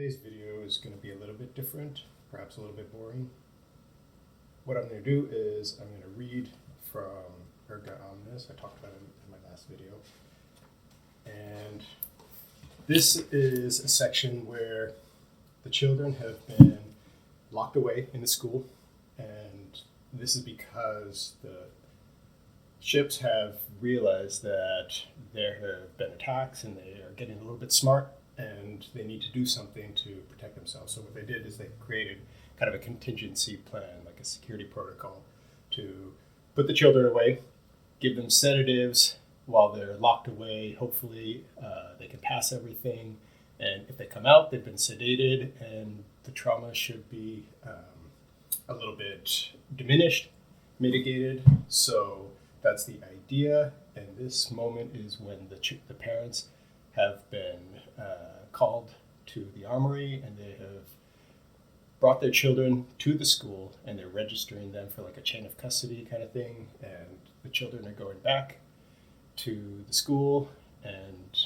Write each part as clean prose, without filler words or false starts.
Today's video is going to be a little bit different, perhaps a little bit boring. What I'm going to do is I'm going to read from Erga Omnes. I talked about it in my last video. And this is a section where the children have been locked away in the school. And this is because the ships have realized that there have been attacks and they are getting a little bit smart and they need to do something to protect themselves. So what they did is they created kind of a contingency plan, like a security protocol, to put the children away, give them sedatives while they're locked away. Hopefully they can pass everything. And if they come out, they've been sedated and the trauma should be a little bit diminished, mitigated. So that's the idea. And this moment is when the parents have been called to the armory and they have brought their children to the school and they're registering them for like a chain of custody kind of thing. And the children are going back to the school and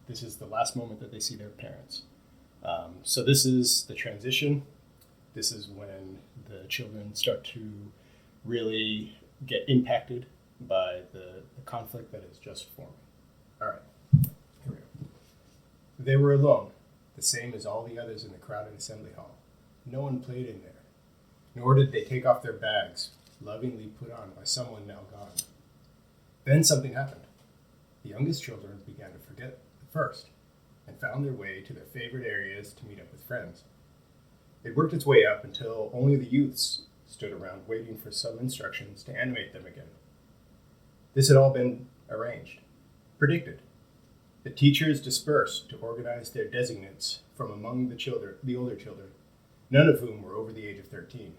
this is the last moment that they see their parents. So this is the transition. This is when the children start to really get impacted by the conflict that is just forming. All right, here we go. They were alone, the same as all the others in the crowded assembly hall. No one played in there, nor did they take off their bags, lovingly put on by someone now gone. Then something happened. The youngest children began to forget the first, and found their way to their favorite areas to meet up with friends. It worked its way up until only the youths stood around waiting for some instructions to animate them again. This had all been arranged, predicted. The teachers dispersed to organize their designates from among the older children, none of whom were over the age of 13,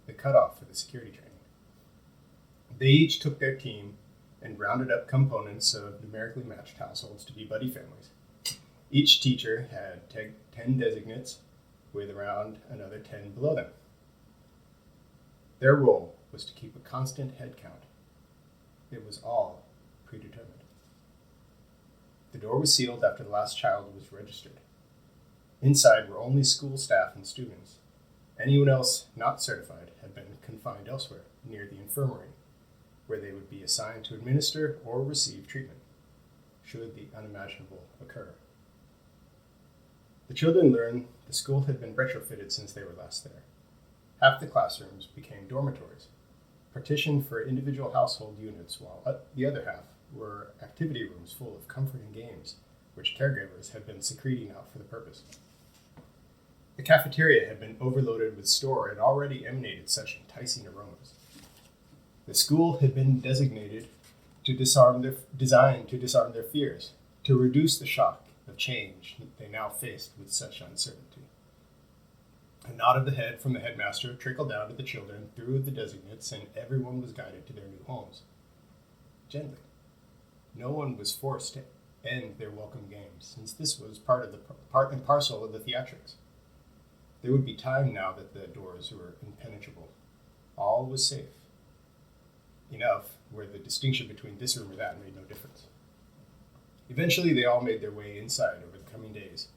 the cutoff for the security training. They each took their team and rounded up components of numerically matched households to be buddy families. Each teacher had 10 designates with around another 10 below them. Their role was to keep a constant head count. It was all predetermined. The door was sealed after the last child was registered. Inside were only school staff and students. Anyone else not certified had been confined elsewhere, near the infirmary, where they would be assigned to administer or receive treatment, should the unimaginable occur. The children learned the school had been retrofitted since they were last there. Half the classrooms became dormitories, partitioned for individual household units, while the other half were activity rooms full of comforting games, which caregivers had been secreting out for the purpose. The cafeteria had been overloaded with store and already emanated such enticing aromas. The school had been designed to disarm their fears, to reduce the shock of change they now faced with such uncertainty. A nod of the head from the headmaster trickled down to the children through the designates, and everyone was guided to their new homes. Gently. No one was forced to end their welcome games, since this was part and parcel of the theatrics. There would be time now that the doors were impenetrable. All was safe. Enough where the distinction between this room or that made no difference. Eventually, they all made their way inside over the coming days.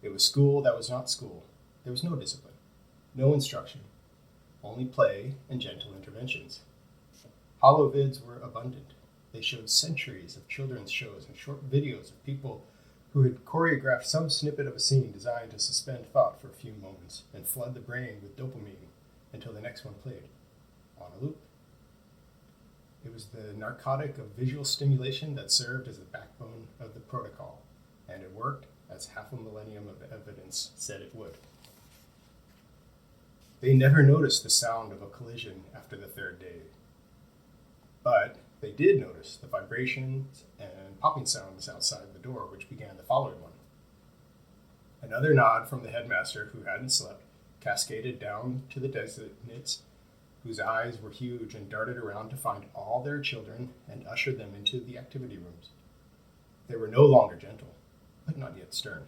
It was school that was not school. There was no discipline, no instruction, only play and gentle interventions. Holovids were abundant. They showed centuries of children's shows and short videos of people who had choreographed some snippet of a scene designed to suspend thought for a few moments and flood the brain with dopamine until the next one played, on a loop. It was the narcotic of visual stimulation that served as the backbone of the protocol, and it worked as half a millennium of evidence said it would. They never noticed the sound of a collision after the third day, but they did notice the vibrations and popping sounds outside the door, which began the following one. Another nod from the headmaster, who hadn't slept, cascaded down to the designates, whose eyes were huge and darted around to find all their children and usher them into the activity rooms. They were no longer gentle, but not yet stern.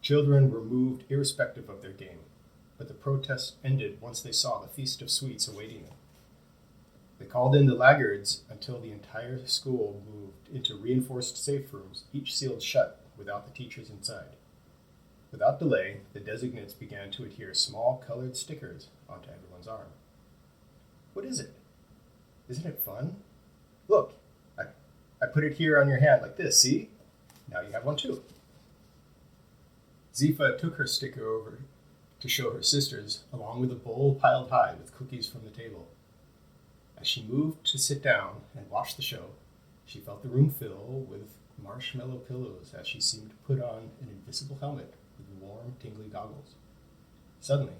Children were moved irrespective of their game, but the protest ended once they saw the feast of sweets awaiting them. They called in the laggards until the entire school moved into reinforced safe rooms, each sealed shut without the teachers inside. Without delay, the designates began to adhere small colored stickers onto everyone's arm. What is it? Isn't it fun? Look, I put it here on your hand like this, see? Now you have one too. Zifa took her sticker over to show her sisters, along with a bowl piled high with cookies from the table. As she moved to sit down and watch the show, she felt the room fill with marshmallow pillows as she seemed to put on an invisible helmet with warm, tingly goggles. Suddenly,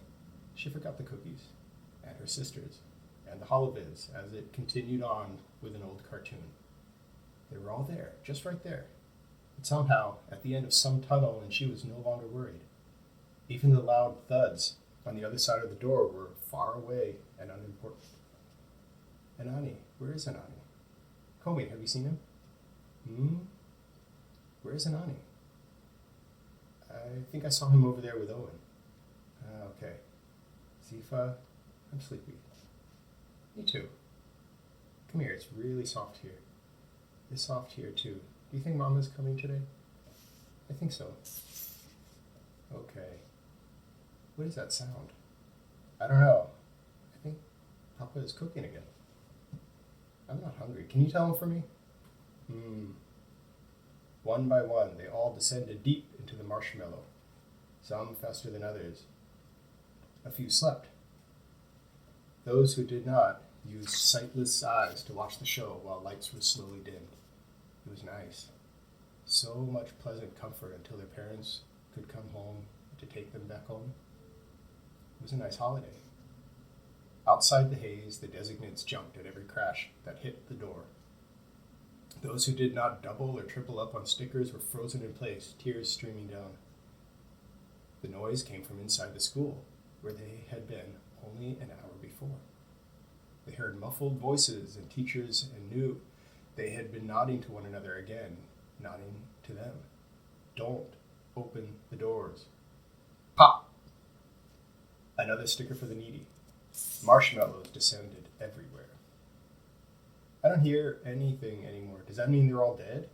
she forgot the cookies, and her sisters, and the holovids as it continued on with an old cartoon. They were all there, just right there. But somehow, at the end of some tunnel, and she was no longer worried. Even the loud thuds on the other side of the door were far away and unimportant. Anani, where is Anani? Komi, have you seen him? Where is Anani? I think I saw him over there with Owen. Okay. Zifa, I'm sleepy. Me too. Come here, it's really soft here. It's soft here too. Do you think Mama's coming today? I think so. Okay. What is that sound? I don't know. I think Papa is cooking again. I'm not hungry. Can you tell him for me? One by one, they all descended deep into the marshmallow, some faster than others. A few slept. Those who did not used sightless eyes to watch the show while lights were slowly dimmed. It was nice. So much pleasant comfort until their parents could come home to take them back home. It was a nice holiday. Outside the haze, the designates jumped at every crash that hit the door. Those who did not double or triple up on stickers were frozen in place, tears streaming down. The noise came from inside the school, where they had been only an hour before. They heard muffled voices and teachers and knew they had been nodding to one another again, nodding to them. Don't open the doors. Pop! Another sticker for the needy. Marshmallows descended everywhere. I don't hear anything anymore. Does that mean they're all dead?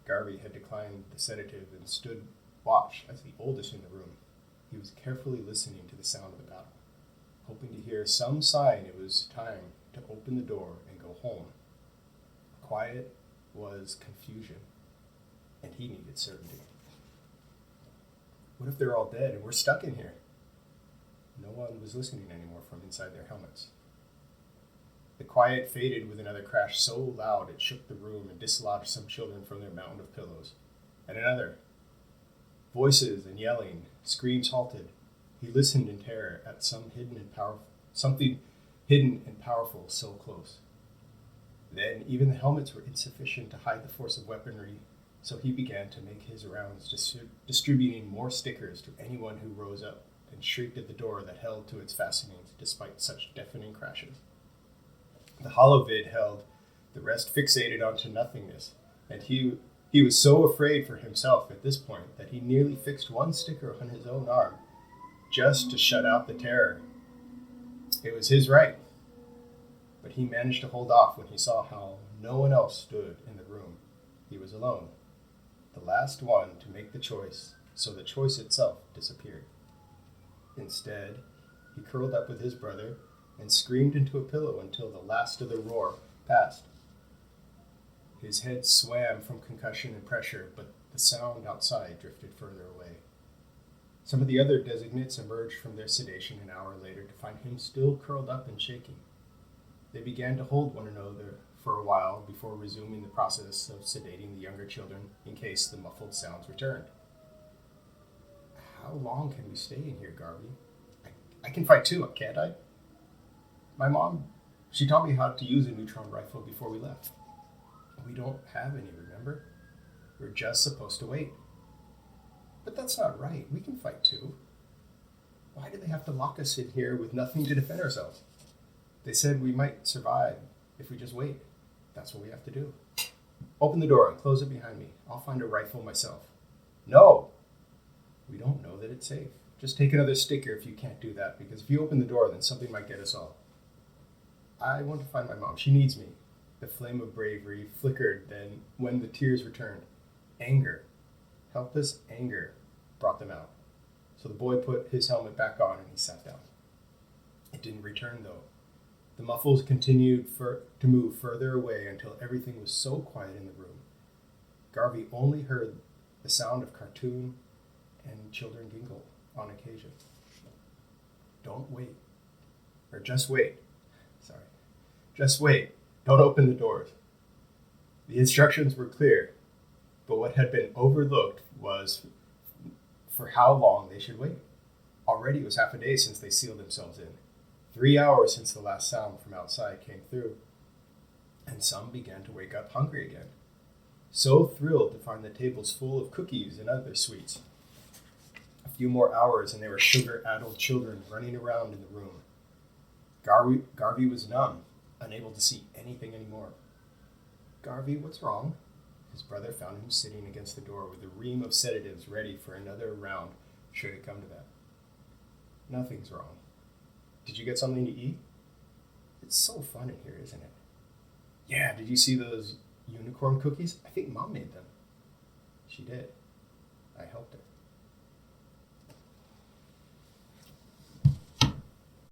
Garvey had declined the sedative and stood watch as the oldest in the room. He was carefully listening to the sound of the battle, hoping to hear some sign it was time to open the door and go home. Quiet was confusion, and he needed certainty. What if they're all dead and we're stuck in here? No one was listening anymore from inside their helmets. The quiet faded with another crash so loud it shook the room and dislodged some children from their mountain of pillows. And another. Voices and yelling, screams halted. He listened in terror at something hidden and powerful so close. Then even the helmets were insufficient to hide the force of weaponry, so he began to make his rounds, distributing more stickers to anyone who rose up and shrieked at the door that held to its fastenings despite such deafening crashes. The holovid held, the rest fixated onto nothingness, and he was so afraid for himself at this point that he nearly fixed one sticker on his own arm, just to shut out the terror. It was his right, but he managed to hold off when he saw how no one else stood in the room. He was alone, the last one to make the choice, so the choice itself disappeared. Instead, he curled up with his brother and screamed into a pillow until the last of the roar passed. His head swam from concussion and pressure, but the sound outside drifted further away. Some of the other designates emerged from their sedation an hour later to find him still curled up and shaking. They began to hold one another for a while before resuming the process of sedating the younger children in case the muffled sounds returned. How long can we stay in here, Garvey? I can fight too, can't I? My mom, she taught me how to use a neutron rifle before we left. We don't have any, remember? We're just supposed to wait. But that's not right. We can fight too. Why do they have to lock us in here with nothing to defend ourselves? They said we might survive if we just wait. That's what we have to do. Open the door and close it behind me. I'll find a rifle myself. No! We don't know that it's safe. Just take another sticker if you can't do that, because if you open the door, then something might get us all. I want to find my mom. She needs me. The flame of bravery flickered then when the tears returned. Anger. Helpless anger brought them out. So the boy put his helmet back on and he sat down. It didn't return, though. The muffles continued to move further away until everything was so quiet in the room. Garvey only heard the sound of cartoon and children giggle on occasion. Don't wait. Or just wait. Sorry. Just wait. Don't open the doors. The instructions were clear, but what had been overlooked was for how long they should wait. Already it was half a day since they sealed themselves in. 3 hours since the last sound from outside came through. And some began to wake up hungry again, so thrilled to find the tables full of cookies and other sweets. A few more hours and there were sugar-addled children running around in the room. Garvey was numb, unable to see anything anymore. Garvey, what's wrong? His brother found him sitting against the door with a ream of sedatives ready for another round should it come to that. Nothing's wrong. Did you get something to eat? It's so fun in here, isn't it? Yeah, did you see those unicorn cookies? I think Mom made them. She did. I helped